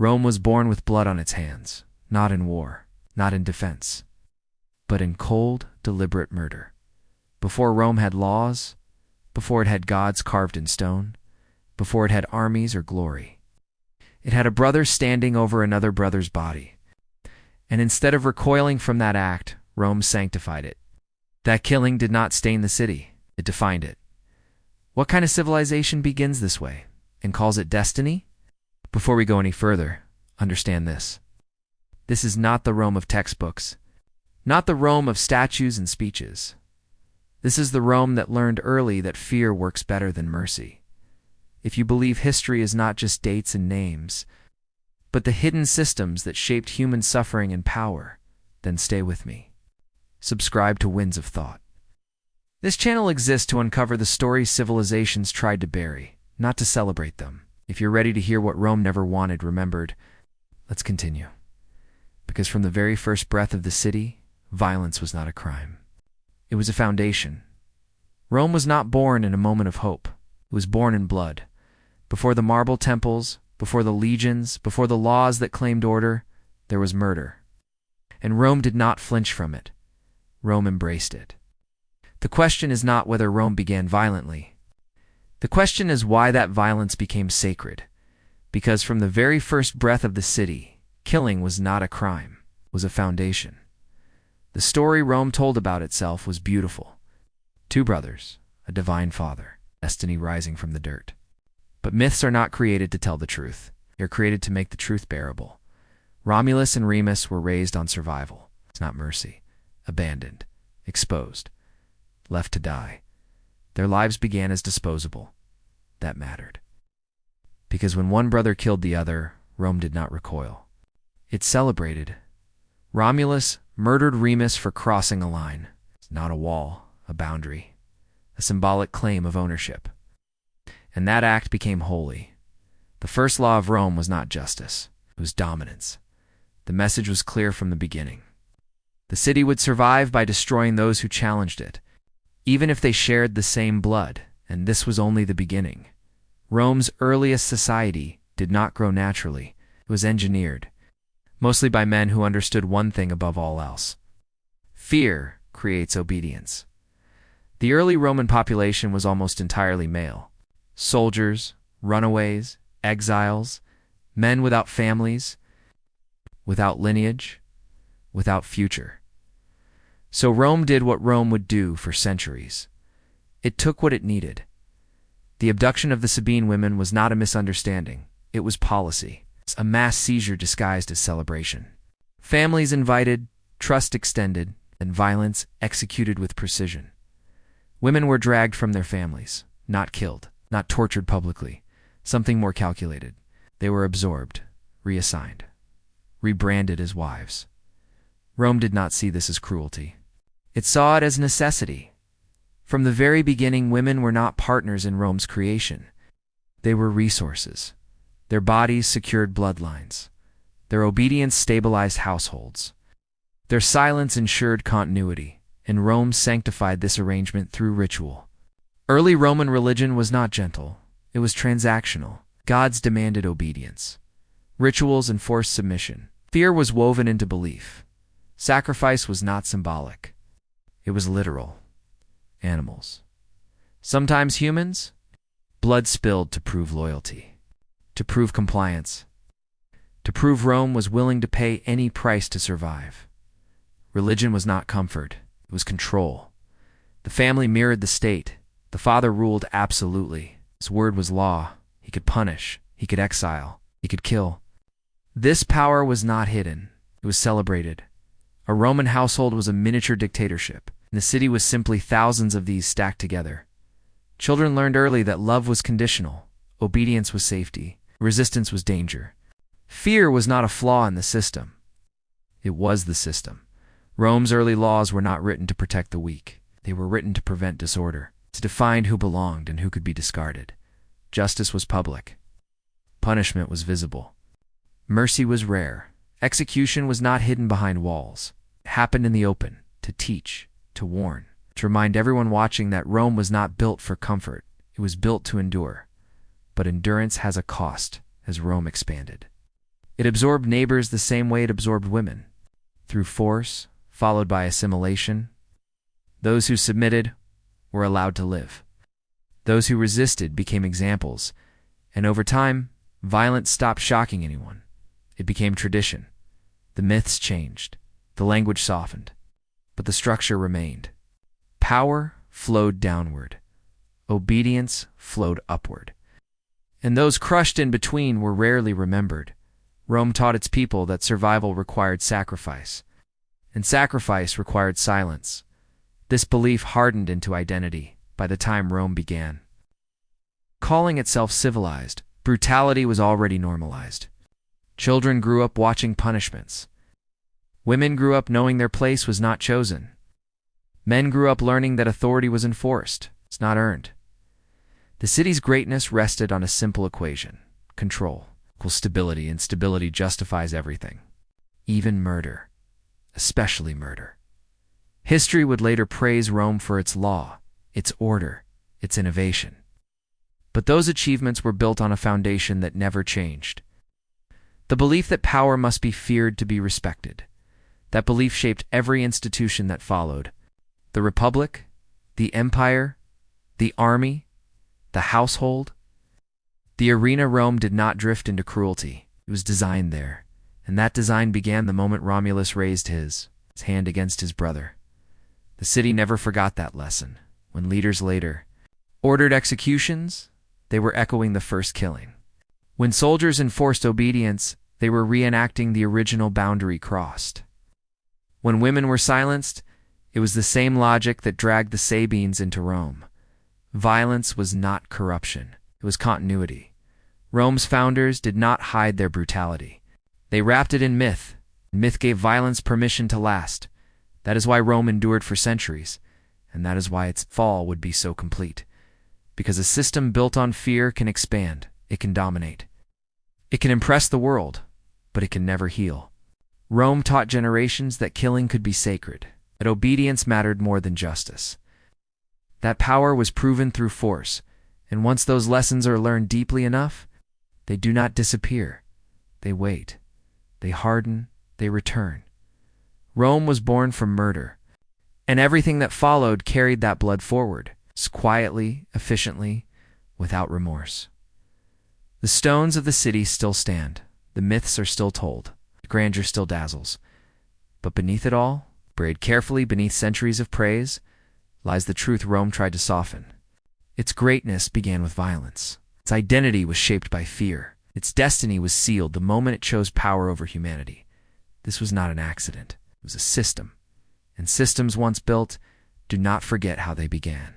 Rome was born with blood on its hands, not in war, not in defense, but in cold, deliberate murder. Before Rome had laws, before it had gods carved in stone, before it had armies or glory, it had a brother standing over another brother's body. And instead of recoiling from that act, Rome sanctified it. That killing did not stain the city, it defined it. What kind of civilization begins this way and calls it destiny? Before we go any further, understand this. This is not the Rome of textbooks, not the Rome of statues and speeches. This is the Rome that learned early that fear works better than mercy. If you believe history is not just dates and names, but the hidden systems that shaped human suffering and power, then stay with me. Subscribe to Winds of Thought. This channel exists to uncover the stories civilizations tried to bury, not to celebrate them. If you're ready to hear what Rome never wanted remembered, let's continue. Because from the very first breath of the city, violence was not a crime. It was a foundation. Rome was not born in a moment of hope. It was born in blood. Before the marble temples, before the legions, before the laws that claimed order, there was murder. And Rome did not flinch from it. Rome embraced it. The question is not whether Rome began violently. The question is why that violence became sacred. Because from the very first breath of the city, killing was not a crime, it was a foundation. The story Rome told about itself was beautiful. Two brothers, a divine father, destiny rising from the dirt. But myths are not created to tell the truth. They're created to make the truth bearable. Romulus and Remus were raised on survival. It's not mercy. Abandoned. Exposed. Left to die. Their lives began as disposable. That mattered. Because when one brother killed the other, Rome did not recoil. It celebrated. Romulus murdered Remus for crossing a line. It's not a wall, a boundary, a symbolic claim of ownership. And that act became holy. The first law of Rome was not justice. It was dominance. The message was clear from the beginning. The city would survive by destroying those who challenged it, even if they shared the same blood, and this was only the beginning. Rome's earliest society did not grow naturally. It was engineered, mostly by men who understood one thing above all else. Fear creates obedience. The early Roman population was almost entirely male. Soldiers, runaways, exiles, men without families, without lineage, without future. So Rome did what Rome would do for centuries. It took what it needed. The abduction of the Sabine women was not a misunderstanding. It was policy. A mass seizure disguised as celebration. Families invited, trust extended, and violence executed with precision. Women were dragged from their families, not killed, not tortured publicly, something more calculated. They were absorbed, reassigned, rebranded as wives. Rome did not see this as cruelty. It saw it as necessity. From the very beginning, women were not partners in Rome's creation. They were resources. Their bodies secured bloodlines. Their obedience stabilized households. Their silence ensured continuity, and Rome sanctified this arrangement through ritual. Early Roman religion was not gentle. It was transactional. Gods demanded obedience. Rituals enforced submission. Fear was woven into belief. Sacrifice was not symbolic. It was literal. Animals. Sometimes humans. Blood spilled to prove loyalty. To prove compliance. To prove Rome was willing to pay any price to survive. Religion was not comfort. It was control. The family mirrored the state. The father ruled absolutely. His word was law. He could punish. He could exile. He could kill. This power was not hidden. It was celebrated. A Roman household was a miniature dictatorship, and the city was simply thousands of these stacked together. Children learned early that love was conditional. Obedience was safety. Resistance was danger. Fear was not a flaw in the system. It was the system. Rome's early laws were not written to protect the weak. They were written to prevent disorder, to define who belonged and who could be discarded. Justice was public. Punishment was visible. Mercy was rare. Execution was not hidden behind walls. It happened in the open, to teach, to warn, to remind everyone watching that Rome was not built for comfort. It was built to endure. But endurance has a cost, as Rome expanded. It absorbed neighbors the same way it absorbed women, through force, followed by assimilation. Those who submitted were allowed to live. Those who resisted became examples, and over time, violence stopped shocking anyone. It became tradition. The myths changed. The language softened. But the structure remained. Power flowed downward. Obedience flowed upward. And those crushed in between were rarely remembered. Rome taught its people that survival required sacrifice, and sacrifice required silence. This belief hardened into identity by the time Rome began. Calling itself civilized, brutality was already normalized. Children grew up watching punishments. Women grew up knowing their place was not chosen. Men grew up learning that authority was enforced, it's not earned. The city's greatness rested on a simple equation: control equals stability, and stability justifies everything, even murder, especially murder. History would later praise Rome for its law, its order, its innovation. But those achievements were built on a foundation that never changed. The belief that power must be feared to be respected. That belief shaped every institution that followed: the republic, the empire, the army, the household. The arena Rome did not drift into cruelty. It was designed there, and that design began the moment Romulus raised his hand against his brother. The city never forgot that lesson. When leaders later ordered executions, they were echoing the first killing. When soldiers enforced obedience, they were reenacting the original boundary crossed. When women were silenced, it was the same logic that dragged the Sabines into Rome. Violence was not corruption, it was continuity. Rome's founders did not hide their brutality. They wrapped it in myth. Myth gave violence permission to last. That is why Rome endured for centuries, and that is why its fall would be so complete. Because a system built on fear can expand, it can dominate. It can impress the world, but it can never heal. Rome taught generations that killing could be sacred, that obedience mattered more than justice. That power was proven through force, and once those lessons are learned deeply enough, they do not disappear. They wait. They harden. They return. Rome was born from murder, and everything that followed carried that blood forward, quietly, efficiently, without remorse. The stones of the city still stand. The myths are still told. The grandeur still dazzles. But beneath it all, buried carefully beneath centuries of praise, lies the truth Rome tried to soften. Its greatness began with violence. Its identity was shaped by fear. Its destiny was sealed the moment it chose power over humanity. This was not an accident. It was a system. And systems once built do not forget how they began.